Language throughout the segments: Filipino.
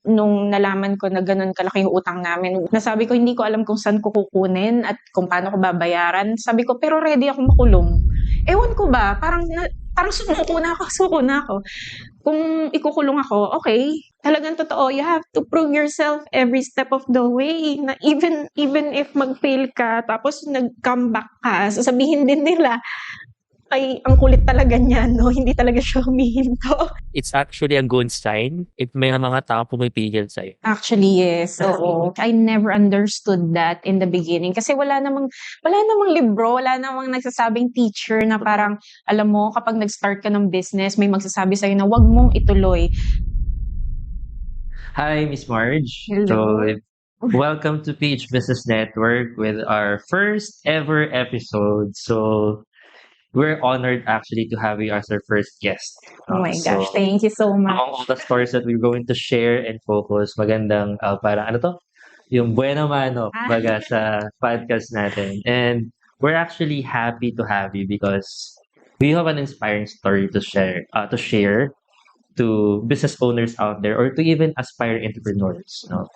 nung nalaman ko na gano'n kalaki yung utang namin, nasabi ko hindi ko alam kung saan ko kukunin at kung paano ko babayaran. Sabi ko, pero ready akong makulong. Ewan ko ba, parang suko na ako. Kung ikukulong ako, okay, talagang totoo, you have to prove yourself every step of the way na even if mag-fail ka tapos nag-comeback ka, sasabihin din nila, "Ay, ang kulit talaga niyan 'no, hindi talaga siya humihinto." It's actually a good sign if may mga tao pumipigil sa'yo. Actually, yes, oo. I never understood that in the beginning kasi wala namang libro, wala namang nagsasabing teacher na parang, alam mo kapag nag-start ka ng business may magsasabi sa'yo na wag mong ituloy. Hi, Miss Marge. Hello. Welcome to PH Business Network with our first ever episode. So, we're honored actually to have you as our first guest. Oh my gosh, thank you so Among all much. the stories that we're going to share and focus, magandang parang ano to? Yung buena mano baga sa podcast natin. And we're actually happy to have you because we have an inspiring story to share to business owners out there or to even aspiring entrepreneurs. No?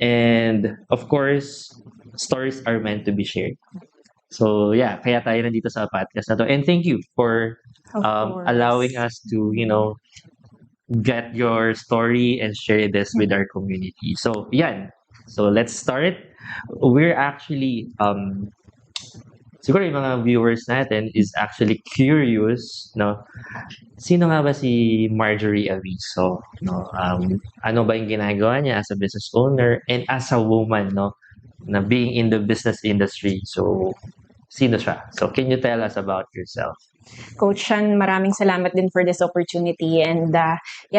And of course, stories are meant to be shared. So yeah, kaya tayo nandito sa podcast na to. And thank you for Of course. allowing us to, get your story and share this with our community. So yan. So let's start. We're actually siguro yung mga viewers natin is actually curious, no? Sino nga ba si Marjorie Aviso? No? Ano ba yung ginagawa niya as a business owner and as a woman, no? Na being in the business industry. So, sino siya? So, can you tell us about yourself? Coach Sean, maraming salamat din for this opportunity and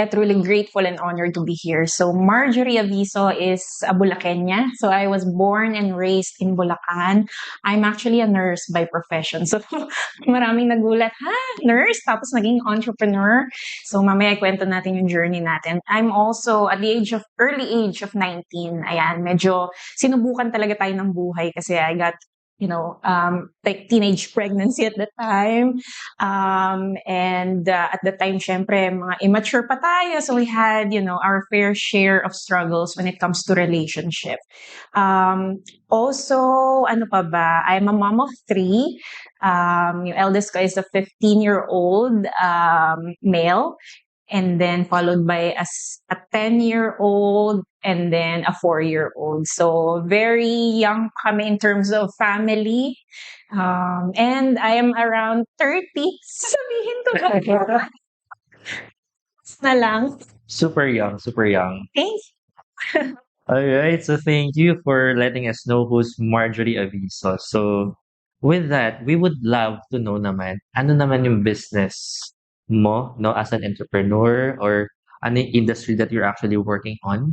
truly grateful and honored to be here. So Marjorie Aviso is a Bulaqueña. So I was born and raised in Bulacan. I'm actually a nurse by profession. So maraming nagulat, nurse? Tapos naging entrepreneur. So mamaya ikwento natin yung journey natin. I'm also at the early age of 19. Ayan, medyo sinubukan talaga tayo ng buhay kasi I got like teenage pregnancy at the time. And at the time, syempre, mga immature pa tayo. So we had, our fair share of struggles when it comes to relationship. Also, ano pa ba? I'm a mom of 3. Yung eldest ko is a 15-year-old male. And then followed by a 10-year-old and then a 4-year-old. So very young kami in terms of family. And I am around 30. Sabihin ko ba? Na lang. Super young, super young. Thanks. All right. So thank you for letting us know who's Marjorie Aviso. So with that, we would love to know naman, ano naman yung business mo, no, as an entrepreneur or ano yung industry that you're actually working on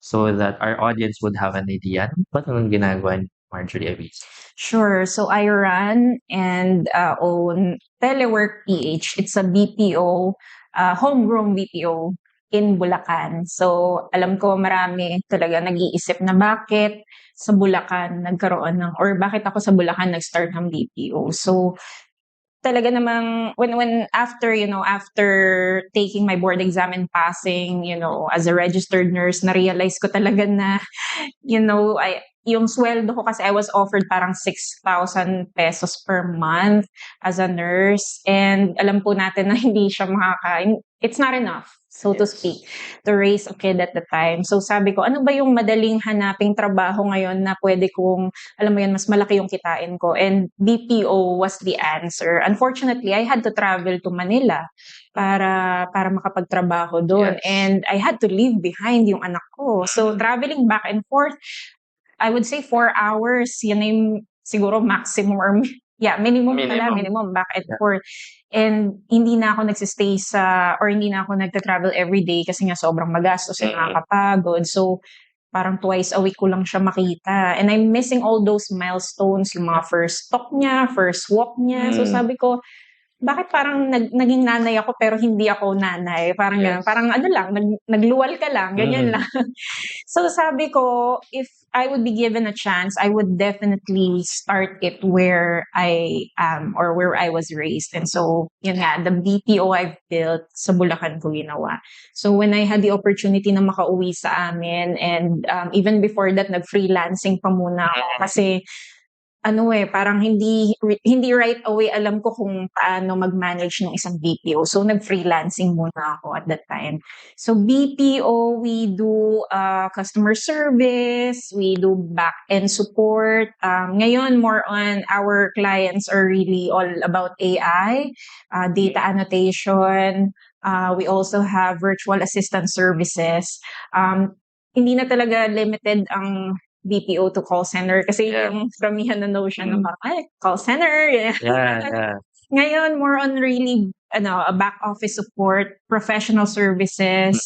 so that our audience would have an idea. Ba't anong ginagawa ni Marjorie Aviso? Sure. So I run and own Telework PH. It's a BPO, homegrown BPO in Bulacan. So alam ko marami talaga nag-iisip na bakit sa Bulacan nagkaroon or bakit ako sa Bulacan nag-start ng BPO. So talaga namang when after taking my board exam and passing, as a registered nurse, na-realize ko talaga na, yung sweldo ko kasi I was offered parang 6,000 pesos per month as a nurse. And alam po natin na hindi siya it's not enough, so to speak, to raise a kid at the time. So sabi ko, ano ba yung madaling hanaping trabaho ngayon na pwede kong, alam mo yan, mas malaki yung kitain ko. And BPO was the answer. Unfortunately, I had to travel to Manila para makapagtrabaho doon. Yes. And I had to leave behind yung anak ko. So traveling back and forth, I would say 4 hours, yan na yung siguro maximum or minimum back and forth. And hindi na ako nagsistay hindi na ako nagta-travel every day kasi nga sobrang magastos at nakakapagod. So parang twice a week ko lang siya makita. And I'm missing all those milestones, yung mga first talk niya, first walk niya. So sabi ko, bakit parang naging nanay ako pero hindi ako nanay? Parang Yes. gano'n. Parang ano lang, nagluwal ka lang, ganyan Mm. lang. So sabi ko, if I would be given a chance, I would definitely start it where I am or where I was raised. And so, yun nga, the BPO I've built sa Bulacan ko ginawa. So when I had the opportunity na makauwi sa amin, and even before that, nag-freelancing pa muna ako kasi parang hindi right away alam ko kung paano mag-manage ng isang BPO. So nag-freelancing muna ako at that time. So BPO, we do customer service, we do back-end support. Ngayon, more on our clients are really all about AI, data annotation. We also have virtual assistant services. Hindi na talaga limited ang BPO to call center kasi Yeah. yung karamihan na notion na parang, call center. Yeah, yeah. Ngayon, more on really, a back office support, professional services,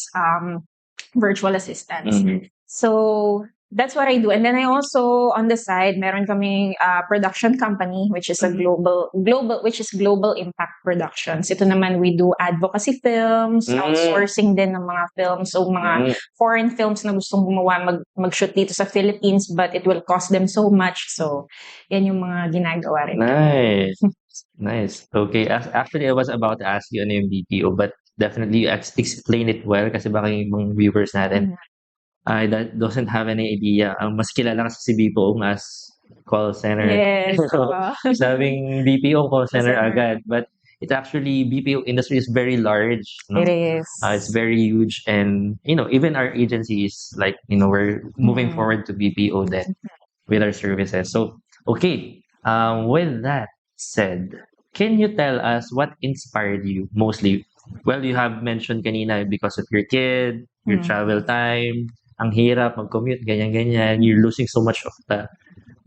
virtual assistants. Mhm. So, that's what I do. And then I also, on the side, meron kaming production company, which is a global impact productions. Ito naman, we do advocacy films, outsourcing din ng mga films. So, mga foreign films na gustong gumawa, mag-shoot dito sa Philippines, but it will cost them so much. So, yan yung mga ginagawa rin. Nice. Nice. Okay. Actually, I was about to ask you ano yung BPO, but definitely you explain it well kasi baka yung mga viewers natin that doesn't have any idea. Mas kilala kasi si BPO as call center. Yes. Sabing BPO call center center. agad. But it's actually, BPO industry is very large. No? It is. It's very huge. And, even our agency is like, we're moving forward to BPO then with our services. So, okay. With that said, can you tell us what inspired you mostly? Well, you have mentioned kanina because of your kid, your travel time, ang hirap mag-commute, ganyan-ganyan. You're losing so much of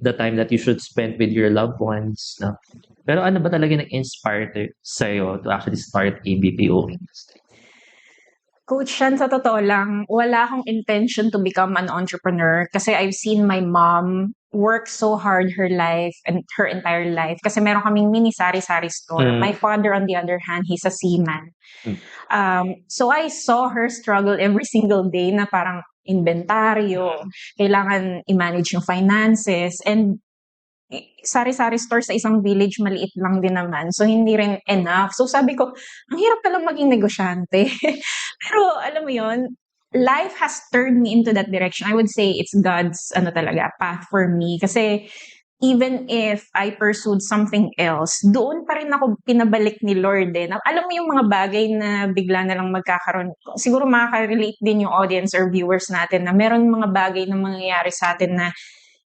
the time that you should spend with your loved ones. No? Pero ano ba talaga nag-inspire sa'yo to actually start a BPO industry? Coach Sean, sa totoo lang, wala akong intention to become an entrepreneur kasi I've seen my mom work so hard her life and her entire life. Kasi meron kaming mini sari-sari store. My father, on the other hand, he's a seaman. So I saw her struggle every single day na parang inventaryo, kailangan i-manage yung finances, and sari-sari store sa isang village, maliit lang din naman. So, hindi rin enough. So, sabi ko, ang hirap palang maging negosyante. Pero, alam mo yon, life has turned me into that direction. I would say it's God's path for me. Kasi, even if I pursued something else, doon pa rin ako pinabalik ni Lord eh. Alam mo yung mga bagay na bigla na lang magkakaroon. Siguro makaka-relate din yung audience or viewers natin na meron mga bagay na mangyayari sa atin na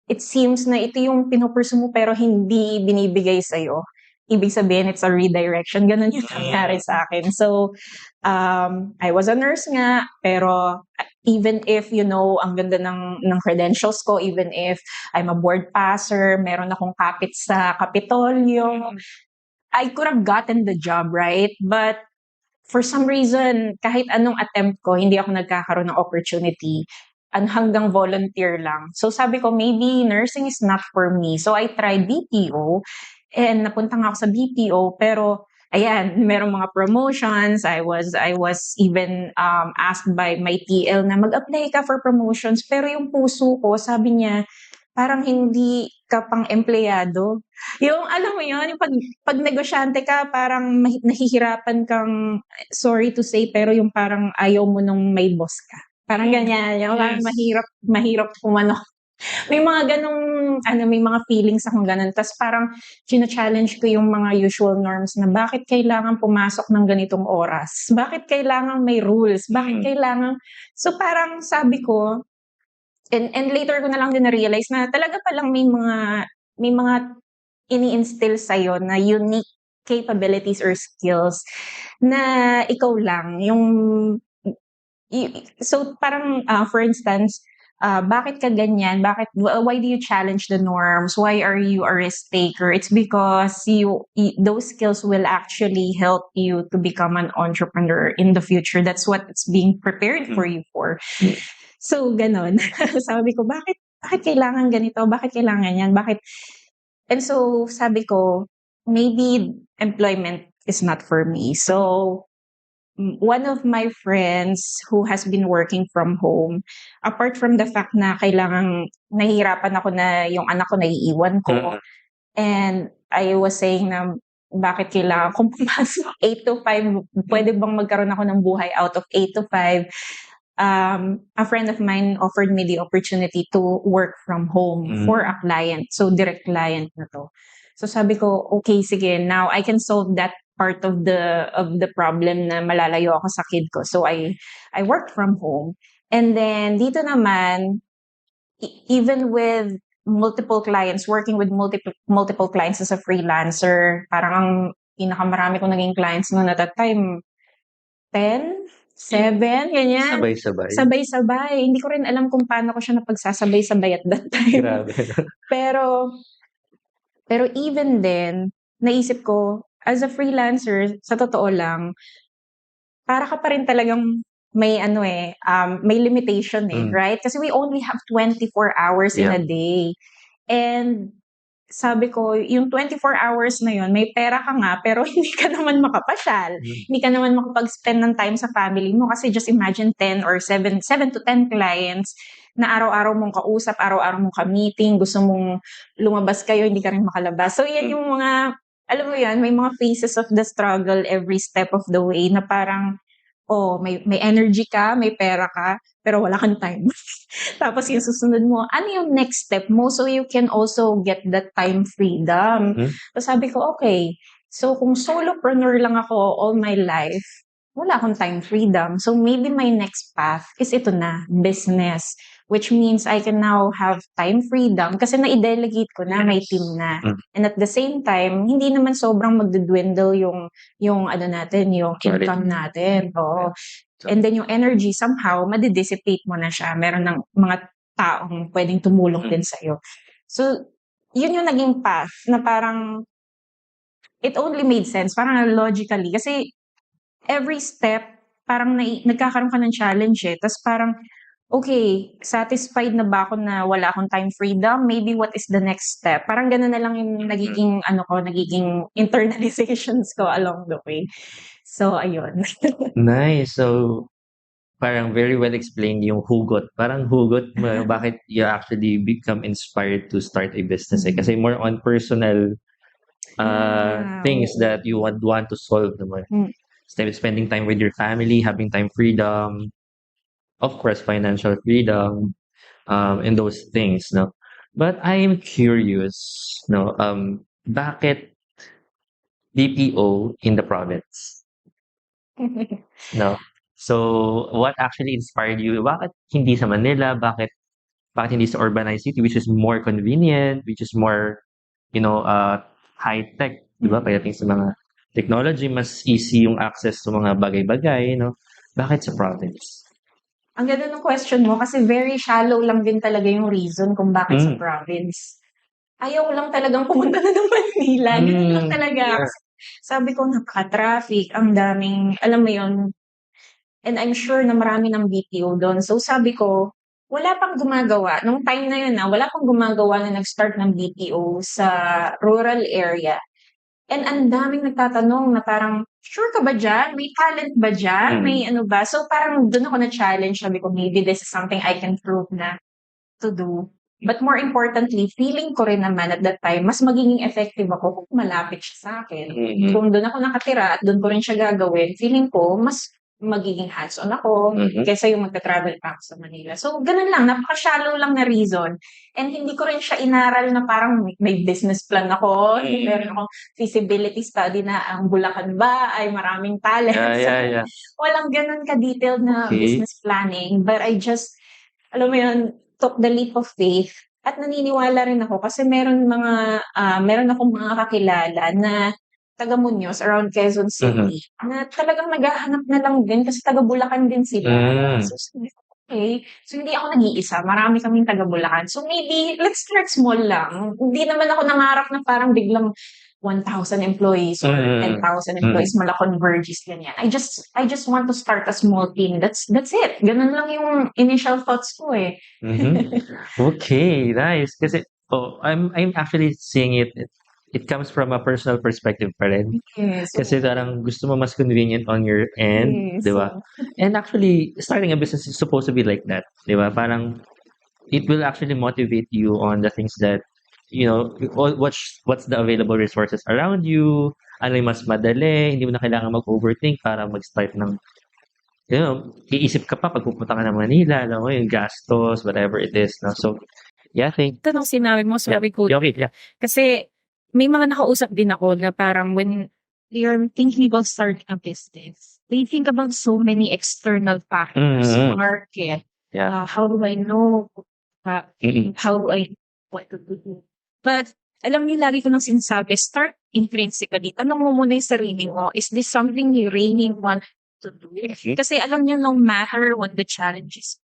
it seems na ito yung pinupursu mo pero hindi binibigay sa'yo. Ibig sabihin, it's a redirection. Ganun yung nangyari sa akin. So, I was a nurse nga, pero even if, ang ganda ng credentials ko, even if I'm a board passer, meron akong kapit sa Kapitolyo, I could have gotten the job, right? But for some reason, kahit anong attempt ko, hindi ako nagkakaroon ng opportunity. Hanggang volunteer lang. So sabi ko, maybe nursing is not for me. So I tried BPO and napunta nga ako sa BPO, pero ayan, merong mga promotions. I was even asked by my TL na mag-apply ka for promotions, pero yung puso ko, sabi niya, parang hindi ka pang empleyado. Yung alam mo yun, yung pag negosyante ka, parang nahihirapan kang, sorry to say, pero yung parang ayaw mo nung may boss ka. Parang ganyan. Yung parang mahirap kumano. May mga ganong, may mga feelings akong ganon. Tapos parang challenge ko yung mga usual norms na bakit kailangan pumasok ng ganitong oras? Bakit kailangan may rules? Bakit kailangan... So parang sabi ko, and later ko na lang din na-realize na talaga palang may mga ini-instill sa'yo na unique capabilities or skills na ikaw lang. So parang for instance, bakit ka ganyan? Why do you challenge the norms? Why are you a risk taker? It's because those skills will actually help you to become an entrepreneur in the future. That's what it's being prepared for you for. So ganon. Sabi ko, bakit kailangan ganito? Bakit kailangan yan? Bakit? And so sabi ko, maybe employment is not for me. So one of my friends who has been working from home, apart from the fact na kailangang nahihirapan ako na yung anak ko naiiwan ko, Mm. and I was saying na bakit kailangan kong pumasok 8 to 5, pwede bang magkaroon ako ng buhay out of 8 to 5? A friend of mine offered me the opportunity to work from home for a client. So direct client na to. So sabi ko, okay, sige, now I can solve that part of the problem na malalayo ako sa kid ko. So I worked from home. And then dito naman, even with multiple clients, working with multiple clients as a freelancer, parang ang pinakamarami ko naging clients noon at that time, 10, 7, ganyan. Sabay-sabay. Sabay-sabay. Hindi ko rin alam kung paano ko siya napagsasabay-sabay at that time. Grabe. Pero even then, naisip ko, as a freelancer, sa totoo lang, para ka pa rin talagang may may limitation right? Kasi we only have 24 hours in a day. And sabi ko, yung 24 hours na yun, may pera ka nga, pero hindi ka naman makapasyal. Hindi ka naman makapag-spend ng time sa family mo. Kasi just imagine 10 or 7 to 10 clients na araw-araw mong kausap, araw-araw mong ka-meeting, gusto mong lumabas kayo, hindi ka rin makalabas. So yan yung mga, alam mo yan, may mga phases of the struggle every step of the way na parang, may energy ka, may pera ka, pero wala kang time. Tapos yung susunod mo, ano yung next step mo so you can also get that time freedom. So sabi ko, okay, so kung solopreneur lang ako all my life, wala akong time freedom. So maybe my next path is ito na, business. Which means I can now have time freedom kasi na-delegate ko na, may team na. And at the same time, hindi naman sobrang magdudwindle yung natin, yung income natin. Oo. And then yung energy, somehow, madidissipate mo na siya. Meron ng mga taong pwedeng tumulong din sa'yo. So, yun yung naging path na parang it only made sense, parang logically. Kasi every step, parang nagkakaroon ka ng challenge Tapos parang, okay, satisfied na ba ako na wala akong time freedom? Maybe what is the next step? Parang gano'n na lang yung nagiging, nagiging internalizations ko along the way. So, ayun. Nice. So, parang very well explained yung hugot. Parang hugot mo, bakit you actually become inspired to start a business. Kasi more on personal things that you want to solve naman. Instead of spending time with your family, having time freedom, of course, financial freedom, and those things, no? But I am curious, no? Bakit BPO in the province? No? So, what actually inspired you? Bakit hindi sa Manila? Bakit hindi sa urbanized city, which is more convenient, which is more, high-tech, di ba? Pagdating sa mga technology, mas easy yung access sa mga bagay-bagay, no? Bakit sa province? Ang ganda ng question mo kasi very shallow lang din talaga yung reason kung bakit sa province. Ayaw lang talagang pumunta na ng Manila. Ganun lang talaga. Yeah. Sabi ko, napaka-traffic, ang daming, alam mo yun, and I'm sure na marami ng BPO doon. So sabi ko, wala pang gumagawa. Nung time na yun, wala pang gumagawa na nag-start ng BPO sa rural area. And ang daming nagtatanong na parang, sure ka ba dyan? May talent ba dyan? May ano ba? So parang doon ako na-challenge. Sabi ko, maybe this is something I can prove na to do. But more importantly, feeling ko rin naman at that time, mas magiging effective ako kung malapit siya sa akin. Kung doon ako nakatira at doon ko rin siya gagawin, feeling ko, mas magiging hands-on ako kaysa yung magta-travel pa ako sa Manila. So, ganun lang. Napaka-shallow lang na reason. And hindi ko rin siya inaral na parang may business plan ako. Meron akong feasibility study na ang Bulacan ba ay maraming talent. Yeah. Walang ganun ka-detailed na business planning. But I just, alam mo yun, took the leap of faith. At naniniwala rin ako kasi meron akong mga kakilala na taga Muñoz, around Quezon City, na talagang naghahanap na lang din kasi taga Bulacan din sila. So, sabi ko, okay. So, hindi ako nag-iisa. Marami kaming taga Bulacan. So, maybe, let's start small lang. Hindi naman ako nangarap na parang biglang 1,000 employees or 10,000 employees mala converges ganyan. I just want to start a small team. That's it. Ganun lang yung initial thoughts ko Okay, nice. Kasi I'm actually seeing it it comes from a personal perspective pa rin. Yes. Kasi parang gusto mo mas convenient on your end, Yes. di ba? And actually, starting a business is supposed to be like that, di ba? Parang it will actually motivate you on the things that, what's the available resources around you, ano yung mas madali, hindi mo na kailangan mag-overthink para mag-start ng, iisip ka pa pag pupunta ka ng Manila, alam mo, yung gastos, whatever it is. No? So, yeah, Tanong sinabi mo, sorry ko. okay, yeah. Kasi may mga nakausap din ako na parang when they're thinking about starting a business, they think about so many external factors, Mhm. market, Yeah. how do I know, Mm-mm. how do I what to do. But alam niyo, lagi ko nang sinasabi, start intrinsically. Tanong mo muna yung sarili mo, is this something you really want to do? Kasi alam niyo, no matter what the challenges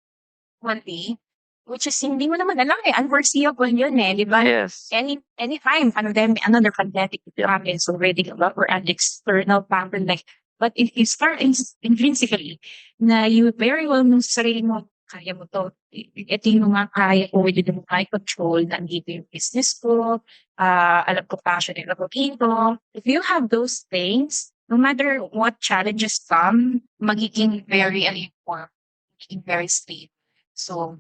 one day, which is hindi mo naman alam unforeseeable yun di ba? Yes. Anytime, another pandemic happens already, or an external factor but if you start intrinsically, na you very well know sa sarili mo, kaya mo to, ito yung mga kaya ko within my control, nandito yung business ko, alam ko passionate ako dito. If you have those things, no matter what challenges come, magiging very stable. So,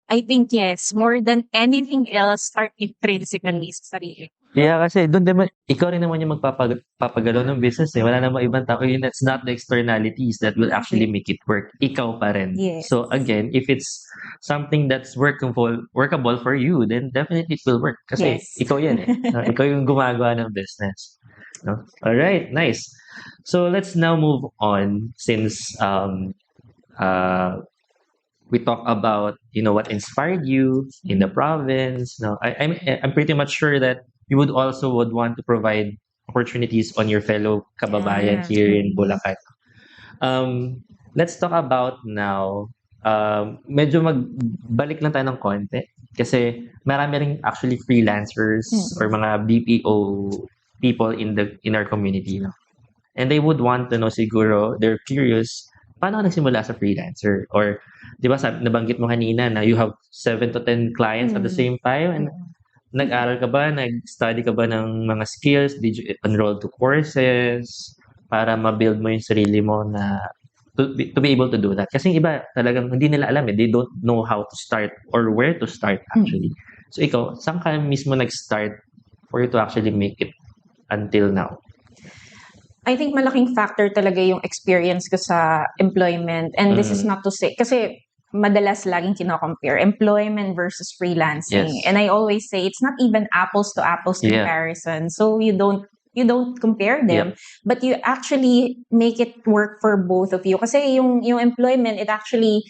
I think yes, more than anything else, start intrinsically sa sarili. Yeah, kasi doon naman, ikaw rin naman yung magpapagalaw ng business Wala namang ibang tao yun. That's not the externalities that will actually make it work. Ikaw pa rin. Yes. So again, if it's something that's workable for you, then definitely it will work. Kasi Yes. ikaw yan ikaw yung gumagawa ng business. No? All right, nice. So let's now move on since we talk about what inspired you in the province. No, I'm pretty much sure that you would want to provide opportunities on your fellow kababayan Yeah. here in Bulacan. Let's talk about now. Medyo magbalik lang tayo ng konti kasi marami ring actually freelancers or mga BPO people in our community, no? And they would want to know siguro, they're curious, paano ka nagsimula sa freelancer? Or, di ba, nabanggit mo kanina na you have 7 to 10 clients at the same time. And nag-aral ka ba? Nag-study ka ba ng mga skills? Did you enroll to courses para ma-build mo yung sarili mo na to be able to do that? Kasi yung iba talagang hindi nila alam They don't know how to start or where to start actually. So ikaw, saan ka mismo nag-start for you to actually make it until now? I think malaking factor talaga yung experience ko sa employment. And this is not to say, kasi madalas laging kino-compare employment versus freelancing. Yes. And I always say it's not even apples to apples Yeah. comparison. So you don't compare them, but you actually make it work for both of you. Kasi yung employment, it actually,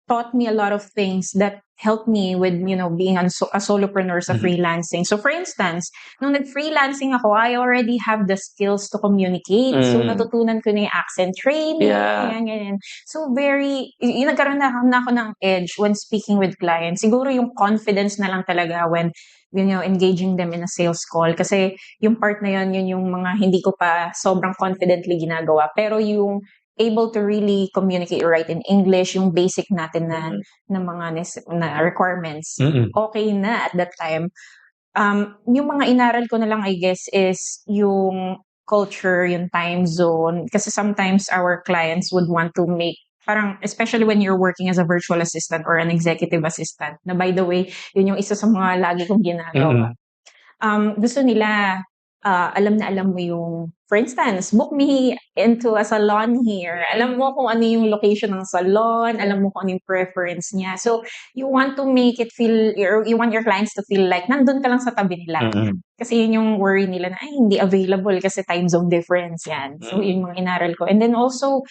taught me a lot of things that helped me with, being a solopreneur sa freelancing. So for instance, nung nag-freelancing ako, I already have the skills to communicate. So natutunan ko na yung accent training, ganyan. So nagkaroon na ako ng edge when speaking with clients. Siguro yung confidence na lang talaga when engaging them in a sales call. Kasi yung part na yun yung mga hindi ko pa sobrang confidently ginagawa. Pero yung able to really communicate right in English, yung basic natin na mga na requirements, okay na at that time. Yung mga inaral ko na lang, I guess, is yung culture, yung time zone. Kasi sometimes our clients would want to make, parang, especially when you're working as a virtual assistant or an executive assistant, na by the way, yun yung isa sa mga lagi kong ginagawa. Gusto nila, alam na alam mo yung, for instance, book me into a salon here. Alam mo kung ano yung location ng salon, alam mo kung ano yung preference niya. So, you want to make it feel, or you want your clients to feel like nandun ka lang sa tabi nila. Kasi yun yung worry nila na, hindi available kasi time zone difference yan. So, yun yung mga inaral ko. And then also,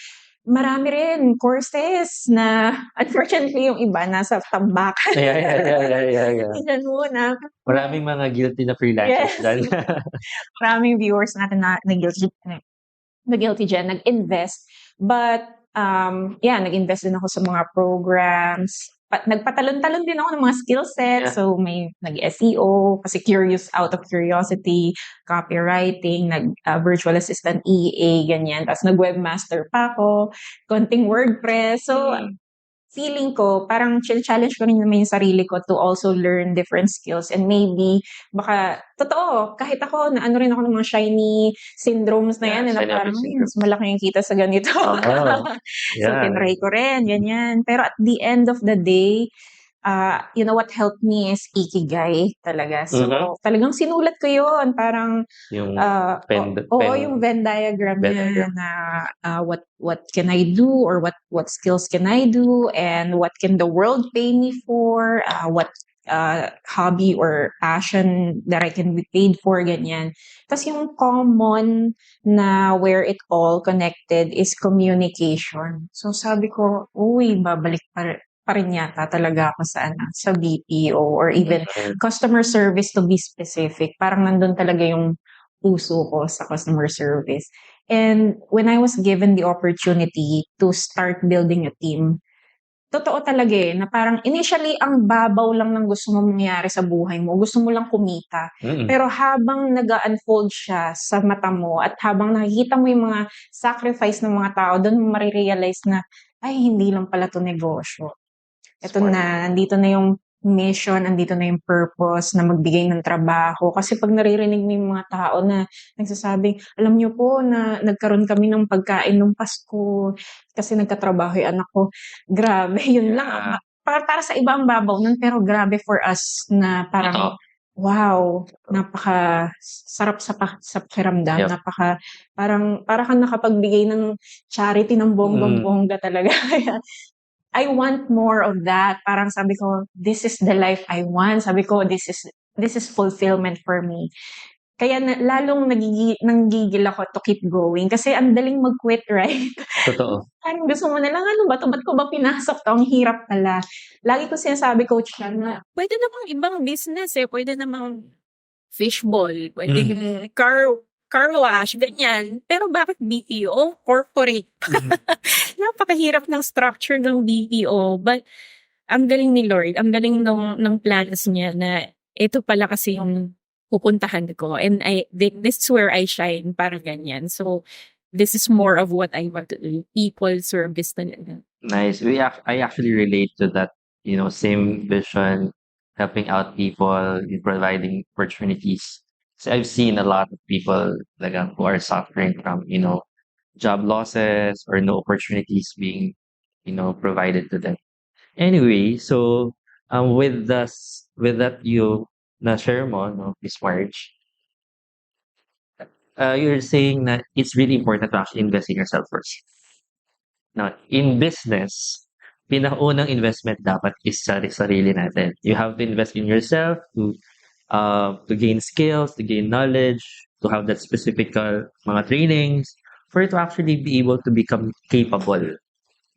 marami rin courses na unfortunately yung iba nasa tambakan. Yeah. Tignan mo na. Maraming mga guilty na freelancers dyan. Maraming viewers natin na guilty dyan, nag-invest. But, nag-invest din ako sa mga programs. Nagpatalon-talon din ako ng mga skill set. So, may nag-SEO, kasi out of curiosity, copywriting, virtual assistant EA, ganyan. Tapos nag-webmaster pa ako, konting WordPress. So, feeling ko parang challenge ko rin naman yung sarili ko to also learn different skills and maybe baka totoo kahit ako na ano rin ako ng mga shiny syndromes na yan na shiny parang object syndrome. mas malaki yung kita sa ganito. Oh, So yeah. tinry ko rin ganyan. Pero at the end of the day, you know what helped me is ikigai talaga. So talagang sinulat ko yun parang Yung oo, yung Venn diagram niya na what can I do or what skills can I do and what can the world pay me for, what hobby or passion that I can be paid for, ganyan. Tapos yung common na where it all connected is communication. So sabi ko, uy, babalik pa rin yata talaga ako sa BPO or even customer service to be specific. Parang nandun talaga yung puso ko sa customer service. And when I was given the opportunity to start building a team, totoo talaga na parang initially ang babaw lang ng gusto mo mangyari sa buhay mo. Gusto mo lang kumita. Pero habang nag-unfold siya sa mata mo at habang nakikita mo yung mga sacrifice ng mga tao, doon mo marirealize na, ay, hindi lang pala to negosyo. Ito na, nandito na yung mission, andito na yung purpose na magbigay ng trabaho. Kasi pag naririnig mo yung mga tao na nagsasabing, alam niyo po na nagkaroon kami ng pagkain nung Pasko kasi nagkatrabaho yung anak ko. Grabe, yun lang. Para sa iba ang babaw nun, pero grabe for us na parang, wow, napaka sarap sa pakiramdam. Parang kang nakapagbigay ng charity ng bongbong-bongga talaga. I want more of that. Parang sabi ko, this is the life I want. Sabi ko, this is fulfillment for me. Kaya lalong nanggigil ako to keep going. Kasi ang daling mag-quit, right? Totoo. Parang gusto mo na lang, ano ba to? Ba't ko ba pinasok to? Ang hirap pala. Lagi ko sinasabi, Coach Chan, na Pwede namang ibang business pwede namang fishball, pwede car wash, ganyan. Pero bakit BPO? Corporate. Napakahirap ng structure ng BPO. But ang galing ni Lord, ang galing ng plans niya na ito pala kasi yung pupuntahan ko. And this is where I shine, para ganyan. So, this is more of what I want to do. People service talaga. Nice. I actually relate to that, same vision, helping out people, in providing opportunities. So I've seen a lot of people who are suffering from, job losses or no opportunities being, provided to them. Anyway, so with that you na share mo, no, Miss Marge, you're saying that it's really important to actually invest in yourself first. Now, in business, pinakaunang investment dapat is sa sarili natin. You have to invest in yourself to gain skills, to gain knowledge, to have that specific mga trainings, for you to actually be able to become capable.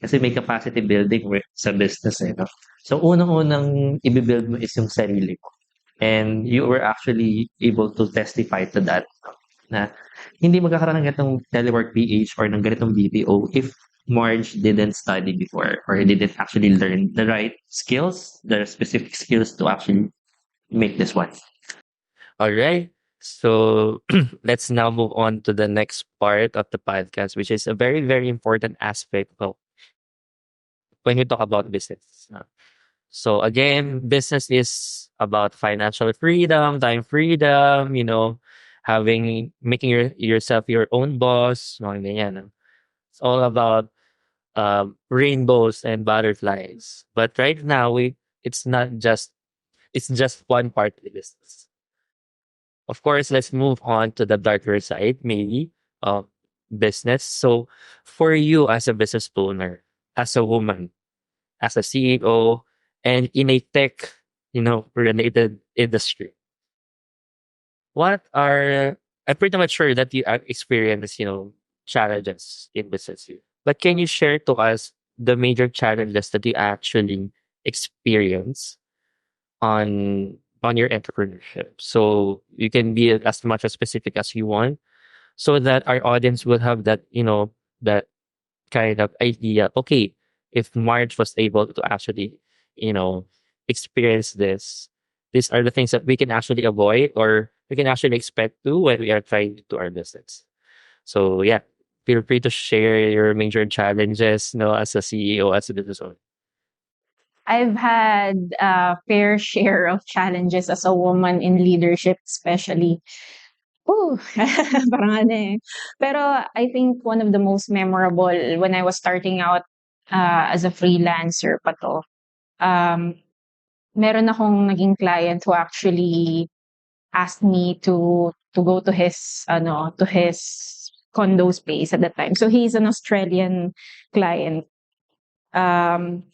Kasi may capacity building sa business no? So, unang-unang i-build mo is yung sarili mo. And you were actually able to testify to that na hindi magkakaroon ng ganitong telework PH or ng ganitong BPO if Marge didn't study before or didn't actually learn the right skills, the specific skills to actually make this one. All right. So let's now move on to the next part of the podcast, which is a very, very important aspect of when we talk about business. So again, business is about financial freedom, time freedom, making yourself your own boss. Mga ganyan. It's all about rainbows and butterflies. But right now, it's just one part of the business. Of course, let's move on to the darker side, maybe, of business. So for you as a business owner, as a woman, as a CEO, and in a tech, related industry, I'm pretty much sure that you experience, challenges in business. But can you share to us the major challenges that you actually experience on your entrepreneurship? So you can be as much as specific as you want, so that our audience will have that, that kind of idea. Okay, if Marge was able to actually, experience this, these are the things that we can actually avoid or we can actually expect to when we are trying to do our business. So yeah, feel free to share your major challenges, as a CEO, as a business owner. I've had a fair share of challenges as a woman in leadership, especially. Ooh, parang ano eh. Pero I think one of the most memorable when I was starting out as a freelancer pa to, um, meron akong naging client who actually asked me to go to his condo space at that time. So he's an Australian client.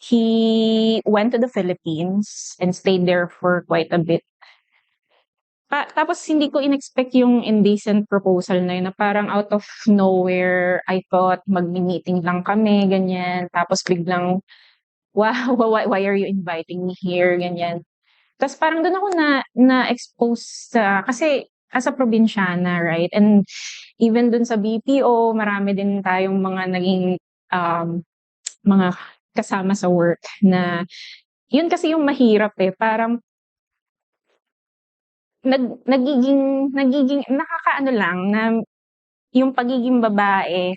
He went to the Philippines and stayed there for quite a bit. Tapos hindi ko in-expect yung indecent proposal na yun na parang out of nowhere, I thought magmi-meeting lang kami, ganyan. Tapos biglang, wow, why are you inviting me here, ganyan. Tapos parang doon ako na-expose sa, kasi as a probinsyana, right? And even doon sa BPO, marami din tayong mga naging mga kasama sa work na, yun kasi yung mahirap eh, parang nagiging nakakaano lang na yung pagiging babae,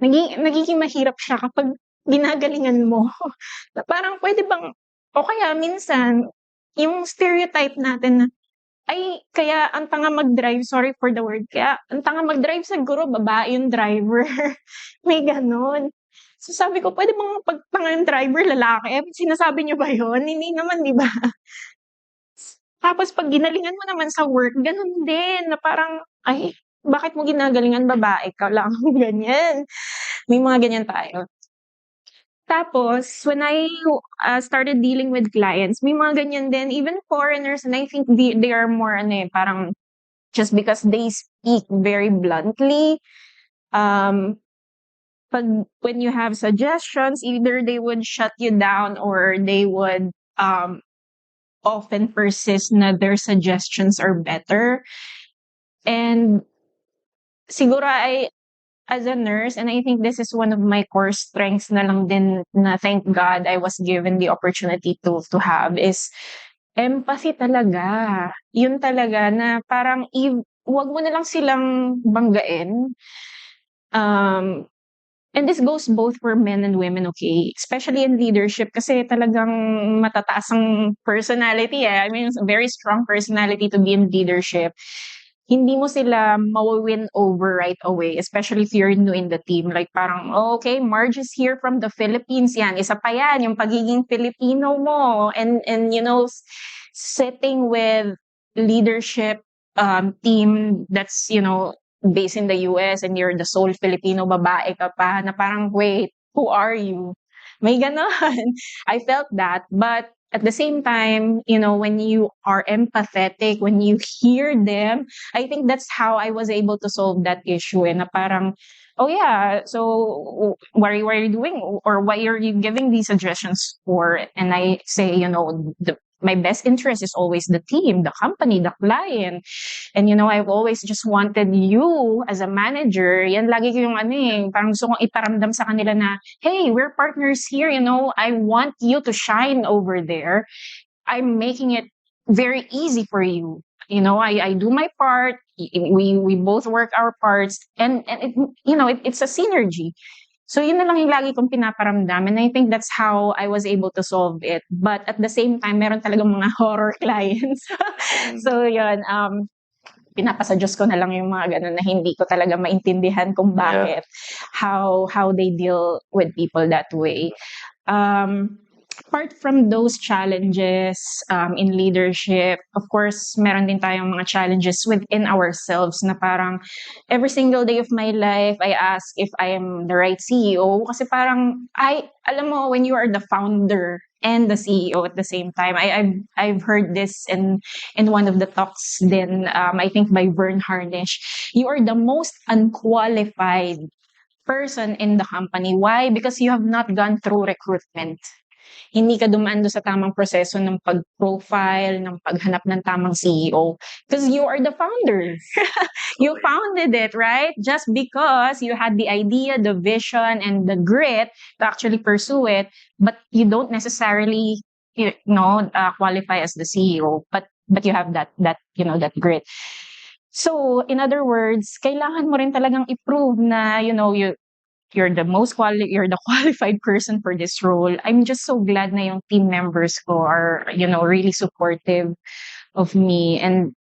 nagiging mahirap siya kapag ginagalingan mo. Na parang pwede bang, o kaya minsan, yung stereotype natin na, ay, kaya ang tanga mag-drive, sorry for the word, kaya ang tanga mag-drive siguro babae yung driver. May gano'n. So sabi ko, pwede bang pagtanga yung driver lalaki? Sinasabi niyo ba yun? Hindi naman, di ba? Tapos pag ginalingan mo naman sa work, ganun din na parang, ay, bakit mo ginagalingan babae ka lang? Ganyan. May mga ganyan tayo. Tapos, when I started dealing with clients, may mga ganyan din, even foreigners, and I think they are more, ano eh, parang, just because they speak very bluntly, when you have suggestions, either they would shut you down or they would often persist na their suggestions are better. And siguro as a nurse, and I think this is one of my core strengths na lang din na thank God I was given the opportunity to have is empathy talaga. Yun talaga na parang wag mo na lang silang banggain. And this goes both for men and women, okay? Especially in leadership kasi talagang matataas ang personality eh. I mean, it's a very strong personality to be in leadership. Hindi mo sila mawawin over right away, especially if you're new in the team. Like parang, oh, okay, Marge is here from the Philippines. Yan, isa pa yan, yung pagiging Filipino mo. And you know, sitting with leadership team that's, you know, based in the US and you're the sole Filipino babae ka pa na parang, wait, who are you? May ganon. I felt that. But at the same time, you know, when you are empathetic, when you hear them, I think that's how I was able to solve that issue. And na parang, oh yeah, so what are you doing? Or why are you giving these suggestions for? And I say, you know, my best interest is always the team, the company, the client. And you know, I've always just wanted you as a manager. Yan lagi ko yung ano eh, parang gusto kong iparamdam sa kanila na, hey, we're partners here, you know, I want you to shine over there. I'm making it very easy for you. You know, I do my part. We both work our parts, and it, you know, it's a synergy. So yun na lang yung lagi kong pinaparamdam, and I think that's how I was able to solve it. But at the same time, meron talagang mga horror clients. So yun, pinapasa Diyos ko na lang yung mga ganun na hindi ko talaga maintindihan kung bakit, how they deal with people that way. Apart from those challenges in leadership, of course, meron din tayong mga challenges within ourselves na parang every single day of my life, I ask if I am the right CEO. Kasi parang, alam mo, when you are the founder and the CEO at the same time, I've heard this in one of the talks then, I think by Vern Harnish, you are the most unqualified person in the company. Why? Because you have not gone through recruitment. Hindi ka dumaan doon sa tamang proseso ng pag-profile, ng paghanap ng tamang CEO. Because you are the founder. You founded it, right? Just because you had the idea, the vision, and the grit to actually pursue it, but you don't necessarily, you know, qualify as the CEO. But you have that you know, that grit. So, in other words, kailangan mo rin talagang i-prove na, you know, you're the qualified person for this role. I'm just so glad na yung team members ko are, really supportive of me. And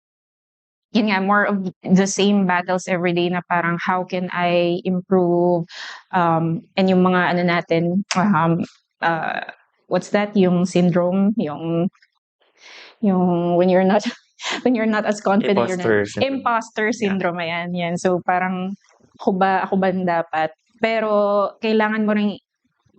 yun nga, more of the same battles every day na parang how can I improve, and yung mga ano natin, what's that, yung syndrome, yung when you're not as confident, Imposter syndrome. imposter syndrome, ayan, yan. So parang ako ba dapat? Pero kailangan mo ring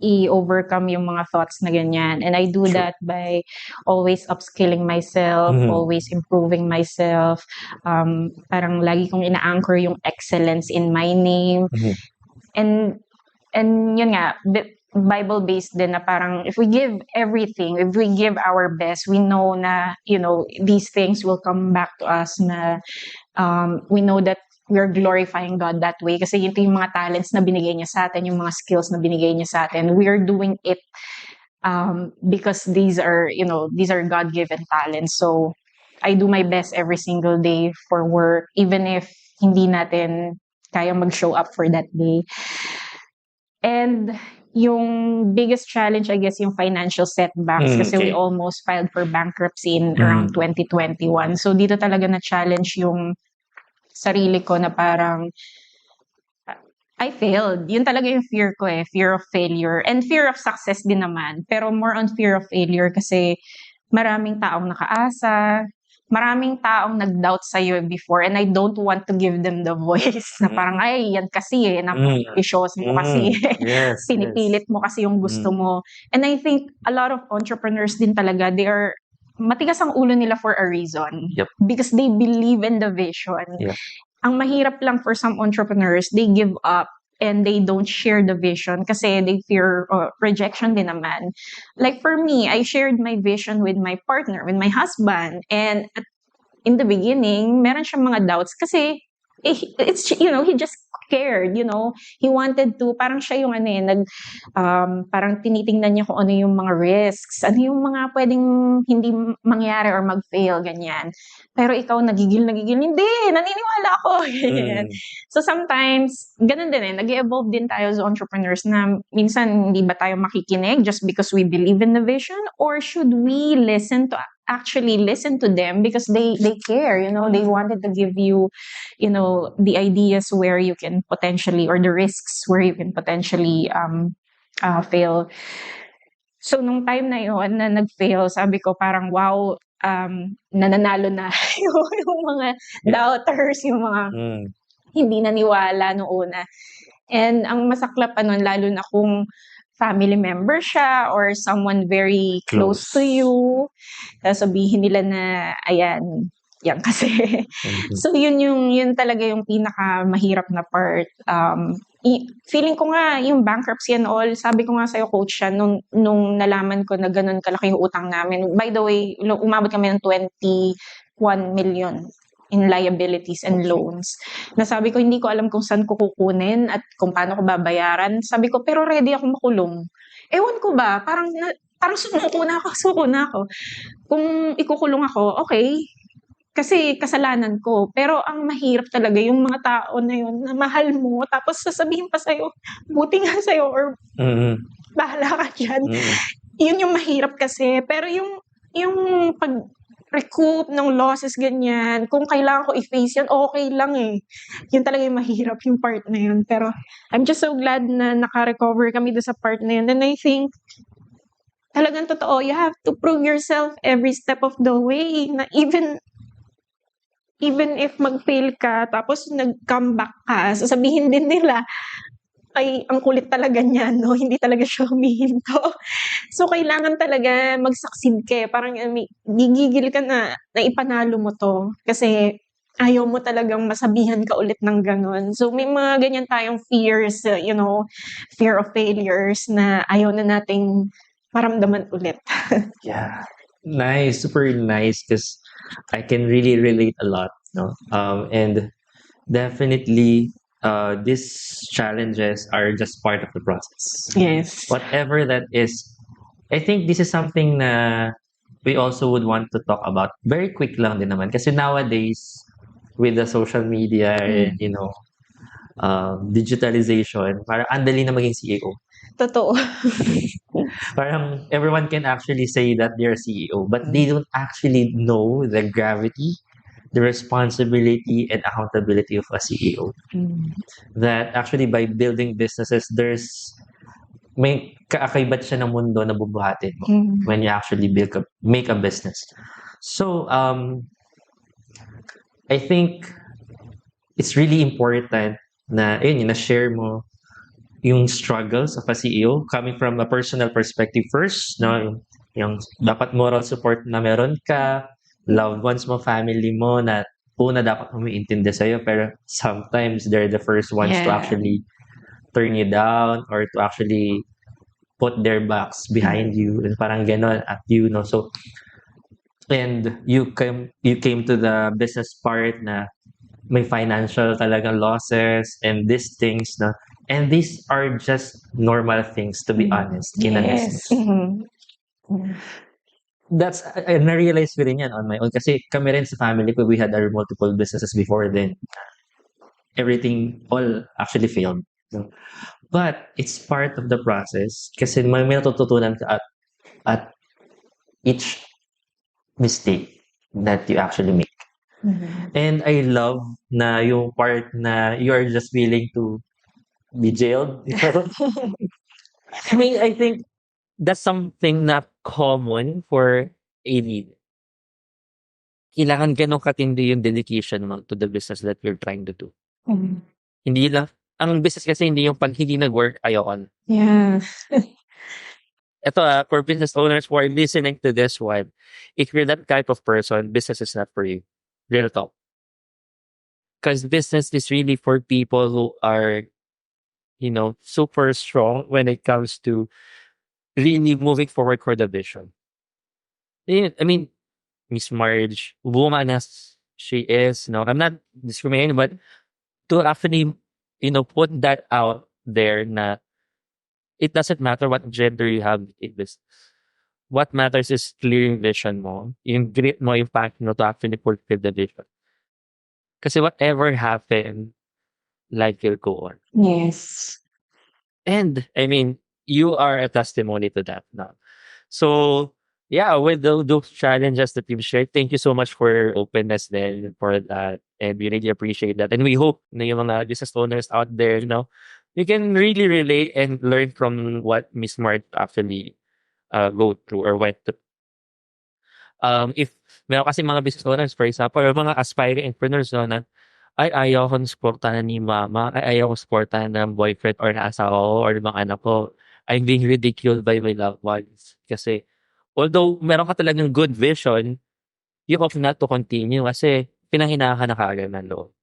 i-overcome yung mga thoughts na ganyan. And I do True. that by always upskilling myself, Mhm. always improving myself. Parang lagi kong ina-anchor yung excellence in my name. Mhm. And yun nga, Bible-based din na parang if we give everything, if we give our best, we know na, these things will come back to us na we know that we're glorifying God that way kasi ito yung mga talents na binigay niya sa atin, yung mga skills na binigay niya sa atin. We're doing it because these are God-given talents. So I do my best every single day for work, even if hindi natin kaya mag-show up for that day. And yung biggest challenge, I guess, yung financial setbacks kasi we Okay. almost filed for bankruptcy in around 2021. So dito talaga na-challenge yung sarili ko na parang I failed. Yun talaga yung fear ko fear of failure and fear of success din naman. Pero more on fear of failure kasi maraming taong nakaasa, maraming taong nag-doubt sa'yo before and I don't want to give them the voice na parang, ay, yan kasi napaka-ambitious mo kasi, Yes. pinipilit mo kasi yung gusto mo. And I think a lot of entrepreneurs din talaga, they are matigas ang ulo nila for a reason. Yep. Because they believe in the vision. Yep. Ang mahirap lang for some entrepreneurs, they give up and they don't share the vision kasi they fear rejection din naman. Like for me, I shared my vision with my partner, with my husband. And in the beginning, meron siyang mga doubts kasi it's, he just scared, he wanted to, parang siya yung parang tinitingnan niya kung ano yung mga risks, ano yung mga pwedeng hindi mangyari or mag-fail, ganyan. Pero ikaw nagigil, hindi, naniniwala ako, ganyan. So sometimes, ganun din nag-evolve din tayo as entrepreneurs na minsan hindi ba tayo makikinig just because we believe in the vision, or should we actually listen to them because they care, they wanted to give you, the ideas where you can potentially, or the risks where you can potentially fail. So nung time na yon na nag-fail, sabi ko parang wow, nananalo na yung mga doubters, yung mga hindi naniwala noong una. And ang masaklap pa nun, lalo na kung family member siya or someone very close to you, sabihin nila na, ayan, yan kasi. So yun talaga yung pinaka mahirap na part. Feeling ko nga yung bankruptcy and all, sabi ko nga sa'yo, coach, siya nung nalaman ko na ganun kalaki yung utang namin. By the way, umabot kami ng 21 million in liabilities and loans. Nasabi ko, hindi ko alam kung saan ko kukunin at kung paano ko babayaran. Sabi ko, pero ready ako makulong. Ewan ko ba, parang suko na ako. Kung ikukulong ako, okay, kasi kasalanan ko. Pero ang mahirap talaga yung mga tao na yun na mahal mo, tapos sasabihin pa sa'yo, buti nga sa'yo, or bahala ka dyan. Yun yung mahirap kasi. Pero yung pag-recoup ng losses, ganyan, kung kailangan ko i-face yan, okay lang Yun talaga yung mahirap, yung part na yun. Pero I'm just so glad na naka-recover kami doon sa part na yun. And I think, talagang totoo, you have to prove yourself every step of the way, na even if mag-fail ka, tapos nag-comeback ka, sasabihin din nila, ay, ang kulit talaga niyan, hindi talaga siya humihinto. So, kailangan talaga mag-succeed ka. Parang gigigil ka na ipanalo mo to. Kasi ayaw mo talagang masabihan ka ulit ng ganun. So, may mga ganyan tayong fears, fear of failures na ayaw na nating maramdaman ulit. Yeah. Nice. Super nice because I can really relate a lot. And definitely these challenges are just part of the process. Yes. Whatever that is, I think this is something na we also would want to talk about. Very quick lang din naman. Kasi nowadays, with the social media and, digitalization, parang ang dali na maging CEO. Totoo. Parang everyone can actually say that they're a CEO, but they don't actually know the gravity, the responsibility, and accountability of a CEO. That actually by building businesses, may kaakaibat siya ng mundo na bubuhatin mo when you actually make a business. So I think it's really important na yun, na-share mo yung struggles of a CEO coming from a personal perspective first, no? Yung dapat moral support na meron ka, loved ones mo, family mo na una dapat umiintindi sa'yo, pero sometimes they're the first ones to Yeah. actually turn you down or to actually put their backs behind you and parang gano'n at you, no? So, and you came to the business part na may financial talagang losses and these things, no? And these are just normal things, to be honest, in a business. That's, na-realize ko rin yan on my own. Kasi kami rin sa family ko, we had our multiple businesses before then. Everything, all actually failed. No? But it's part of the process kasi may natututunan ka at each mistake that you actually make. And I love na yung part na you are just willing to be jailed. I mean, I think that's something not common for a leader. Kailangan ganun katindi yung dedication mo to the business that you're trying to do. Hindi lang, ang business kasi hindi yung pag hindi nag-work, ayoko na. Yeah. Ito for business owners who are listening to this one, if you're that type of person, business is not for you. Real talk. Because business is really for people who are, super strong when it comes to really moving forward for the vision. I mean, Miss Marge, woman as she is, I'm not discriminating, but to actually, put that out there na it doesn't matter what gender you have in business. What matters is clear yung vision mo, yung grit mo, yung passion mo to actually fulfill the vision. Kasi whatever happened, life will go on. Yes. And, I mean, you are a testimony to that now. So, yeah, with those challenges that you've shared, thank you so much for your openness then for that. And we really appreciate that. And we hope na yung mga business owners out there, you can really relate and learn from what Miss Mart actually go through or went through. If meron kasi mga business owners, for example, or mga aspiring entrepreneurs, no, na, ay, ayaw akong supportahan ni mama, ay, ayaw akong supportahan ng boyfriend or ng asawa ko or ng mga anak ko. I'm being ridiculed by my loved ones. Kasi, although meron ka talagang good vision, you hope not to continue kasi pinanghinaan ka na kaagad ng loob.